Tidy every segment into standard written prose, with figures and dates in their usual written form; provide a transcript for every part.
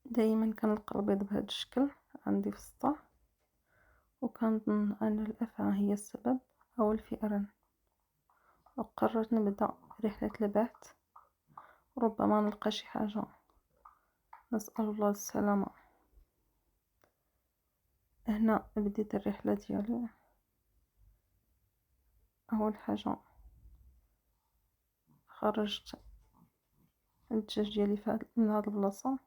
دايما كنلقى البيض بهذا الشكل عندي في السطح، وكنظن ان الافعى هي السبب او الفئران. وقررت نبدا رحله البحث، ربما نلقى شي حاجه. نسال الله السلامه. هنا بديت الرحله ديالي. اول حاجه خرجت الدجاج ديالي من هاد البلاصه،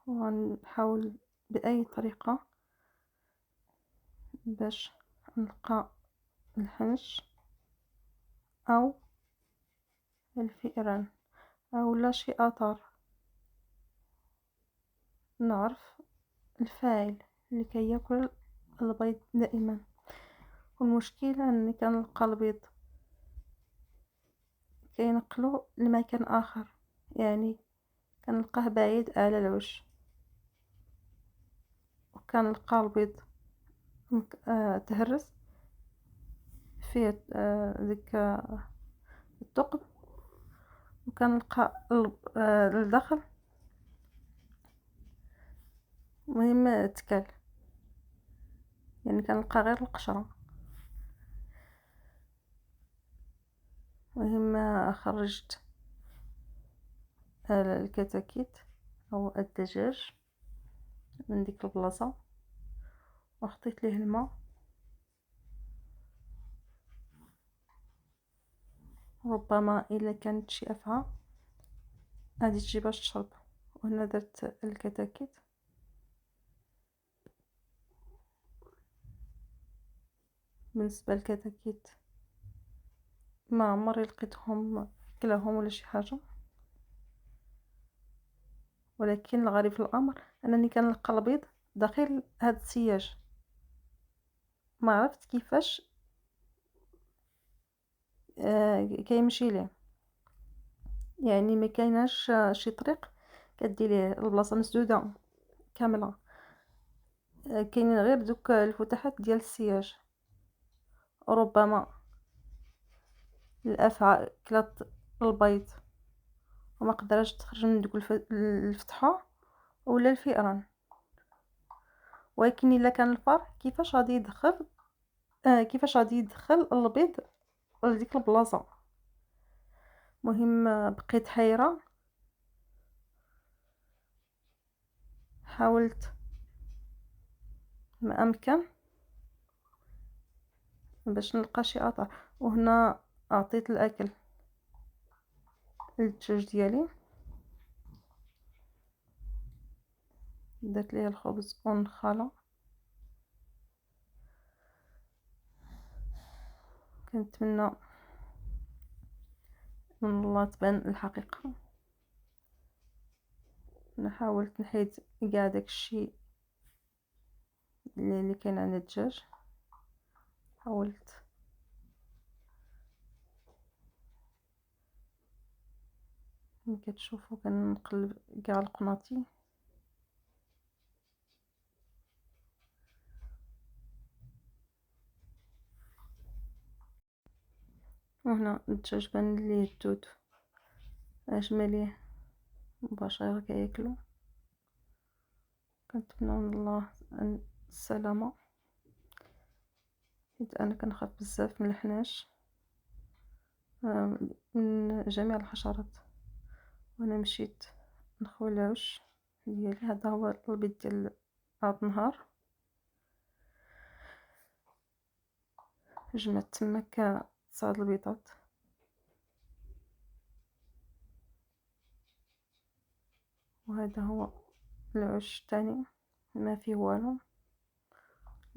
وغنحاول باي طريقه باش نلقى الحنش او الفئران او لا شي اثار، نعرف الفاعل اللي كياكل البيض دائما. والمشكلة اني كنلقى البيض كينقلو لمكان اخر، يعني كنلقاه بعيد على العش، وكنلقى البيض تهرس فيه ديك الثقب، وكنلقى الداخل مهم تكال، يعني كنلقى غير القشرة. مهم خرجت الكتاكيت او الدجاج من ديك البلاصة، وحطيت ليه الماء، ربما الا كانت شي افعى غادي تجي باش تشرب. وهنا درت الكتاكيت. بالنسبه للكتاكيت ما عمري لقيتهم كلاهم ولا شي حاجه، ولكن الغريب في الامر انني كنلقى البيض داخل هاد السياج. ما عرفت كيفاش كيمشي ليه، يعني ما كايناش شي طريق كدي ليه البلاصه مسدوده كامله. كاينين غير دوك الفتحات ديال السياج. ربما الافعى كلات البيض وما قدرتش تخرج من دوك الفتحه، ولا الفئران. ولكن الا كان الفار كيفاش غادي يدخل البيض لديك البلاصه. مهم بقيت حيره، حاولت ما امكن باش نلقى شي اثر. وهنا اعطيت الاكل للدجاج ديالي، درت ليه الخبز والنخاله. كنتمنى من الله تبان الحقيقه. انا حاولت نحيد كاع داكشي اللي كان عند الدجاج. حاولت كما كتشوفوا كنقلب كاع القناطي. وهنا الدجاج بان ليه الدود اجمليه مباشره كياكلو. كنتمنى من الله السلامه، حيت انا كنخاف بزاف من الحناش، من جميع الحشرات. وانا مشيت نخوي العش ديالي، هذا هو البيت ديال هذا النهار. جمعت تماك 9 البيضات. وهذا هو العش الثاني، ما فيه والو.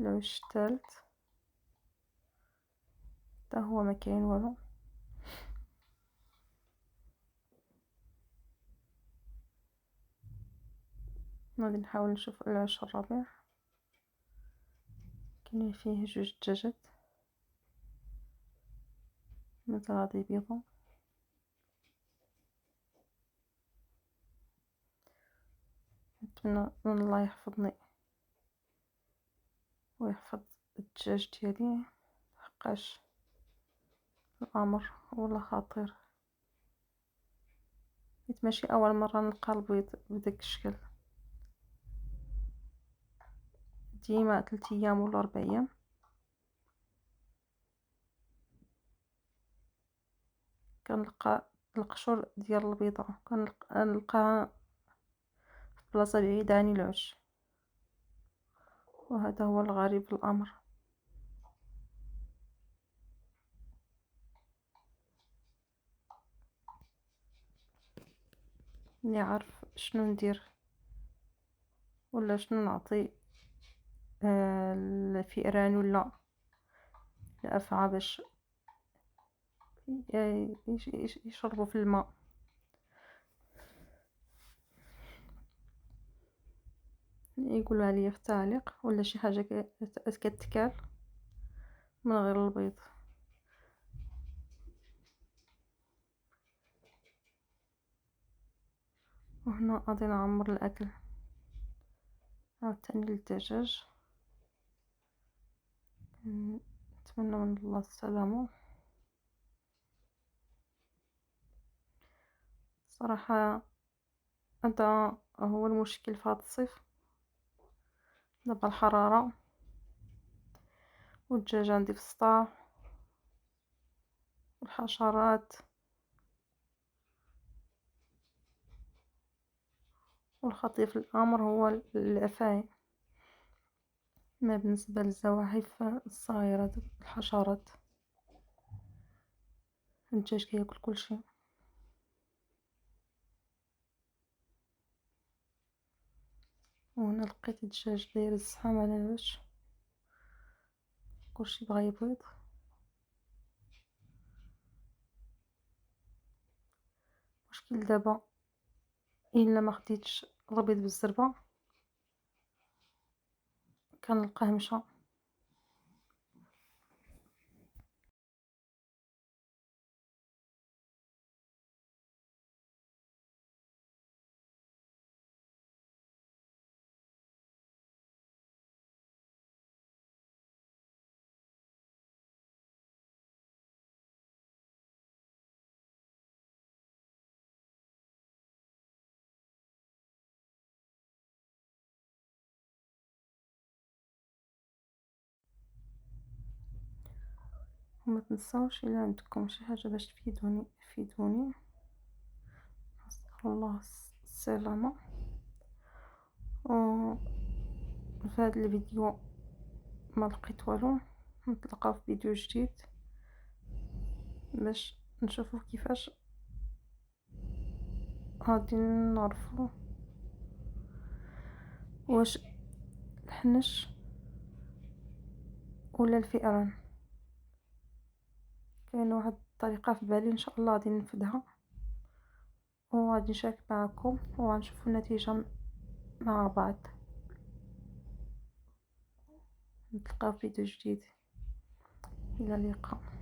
العش الثالث حتى هو ما كاين والو. غادي نحاول نشوف العش الرابع. كاين فيه جوج دجاجات مازال غادي يبيضوا. نتمنى من الله يحفظني ويحفظ الدجاج ديالي، حقاش الامر ولا خطير. حيت ماشي اول مره نلقى البيض بداك الشكل، ديما 3 ايام ولا 4 ايام كنلقى القشور ديال البيضه، كنلقاها في بلاصه بعيده عن العش، وهذا هو الغريب في الامر. اني عارف شنو ندير ولا شنو نعطي الفئران ولا الافعى باش يشربوا في الماء. يقولوا عليا في التعليق ولا شي حاجه كتكال من غير البيض. وهنا غادي نعمر الاكل عاوتاني للدجاج. نتمنى من الله السلامه. صراحه هذا هو المشكل في هذا الصيف، دابا الحراره والدجاج عندي في السطح والحشرات والخطير في الامر هو الافاعي. ما بالنسبه للزواحف الصغيره الحشرات، الدجاج كياكل كلشي. وهنا لقيت الدجاج داير الزحام على الوش، كلشي بغا يبيض. مشكل دابا الا ما خديتش البيض بالزربه كنلقاه مشى. وما تنساوش الا عندكم شي حاجه باش تفيدوني. نسأل الله السلامه. و في هذا الفيديو ما لقيت والو، نتلاقاو في فيديو جديد باش نشوفوا كيفاش غادي نعرفوا واش الحنش ولا الفئران. كاين واحد الطريقه في بالي ان شاء الله غادي ننفذها وغادي نشارك معكم وغنشوفوا النتيجه مع بعض. نتلاقاو في فيديو جديد، الى اللقاء.